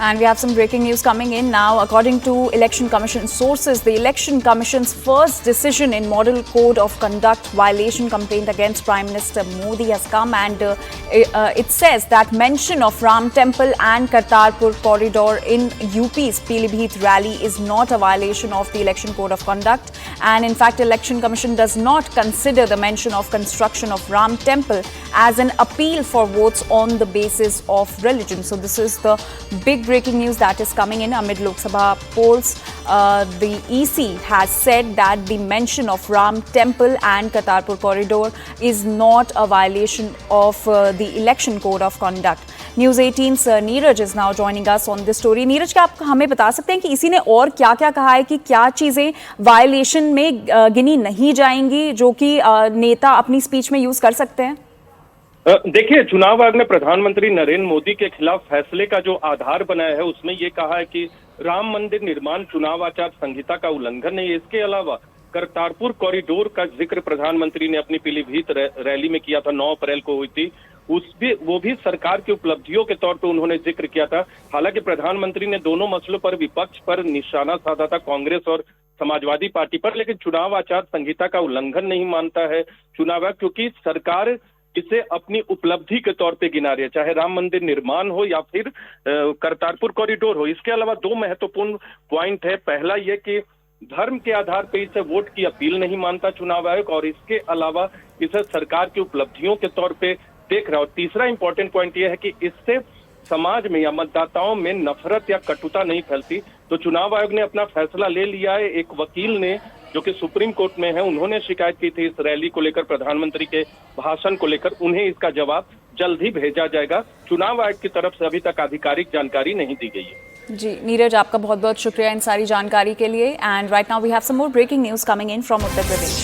And we have some breaking news coming in now. According to Election Commission sources, the Election Commission's first decision in Model Code of Conduct violation complaint against Prime Minister Modi has come, and it says that mention of Ram Temple and Kartarpur corridor in UP's Pilibhit rally is not a violation of the Election Code of Conduct. And in fact, Election Commission does not consider the mention of construction of Ram Temple as an appeal for votes on the basis of religion. So this is the big breaking news that is coming in amid Lok Sabha polls. The EC has said that the mention of Ram Temple and Kartarpur corridor is not a violation of the Election Code of Conduct. News 18's Neeraj is now joining us on this story. Neeraj, क्या आप हमें बता सकते हैं कि इसी ने और क्या-क्या कहा है कि क्या चीजें वायलेशन में गिनी नहीं जाएंगी जो कि नेता अपनी स्पीच में यूज कर सकते हैं? देखिए, चुनाव आयोग ने प्रधानमंत्री नरेंद्र मोदी के खिलाफ फैसले का जो आधार बनाया है उसमें ये कहा है कि राम मंदिर निर्माण चुनाव आचार संहिता का उल्लंघन नहीं है। इसके अलावा करतारपुर कॉरिडोर का जिक्र प्रधानमंत्री ने अपनी पीलीभीत रैली में किया था, 9 अप्रैल को हुई थी। वो भी सरकार की उपलब्धियों के तौर पर उन्होंने जिक्र किया था। हालांकि प्रधानमंत्री ने दोनों मसलों पर विपक्ष पर निशाना साधा था, कांग्रेस और समाजवादी पार्टी पर, लेकिन चुनाव आचार संहिता का उल्लंघन नहीं मानता है चुनाव आयोग, क्योंकि सरकार इसे अपनी उपलब्धि के तौर पे गिना रही है, चाहे राम मंदिर निर्माण हो या फिर करतारपुर कॉरिडोर हो। इसके अलावा 2 महत्वपूर्ण पॉइंट है। पहला ये कि धर्म के आधार पर इसे वोट की अपील नहीं मानता चुनाव आयोग, और इसके अलावा इसे सरकार की उपलब्धियों के तौर पे देख रहा है। और तीसरा इंपॉर्टेंट पॉइंट यह है कि इससे समाज में या मतदाताओं में नफरत या कटुता नहीं फैलती। तो चुनाव आयोग ने अपना फैसला ले लिया है। एक वकील ने, जो कि सुप्रीम कोर्ट में है, उन्होंने शिकायत की थी इस रैली को लेकर, प्रधानमंत्री के भाषण को लेकर। उन्हें इसका जवाब जल्द ही भेजा जाएगा। चुनाव आयोग की तरफ से अभी तक आधिकारिक जानकारी नहीं दी गई है। जी नीरज, आपका बहुत बहुत शुक्रिया इन सारी जानकारी के लिए। And right now we have some more breaking news coming in from Uttar Pradesh.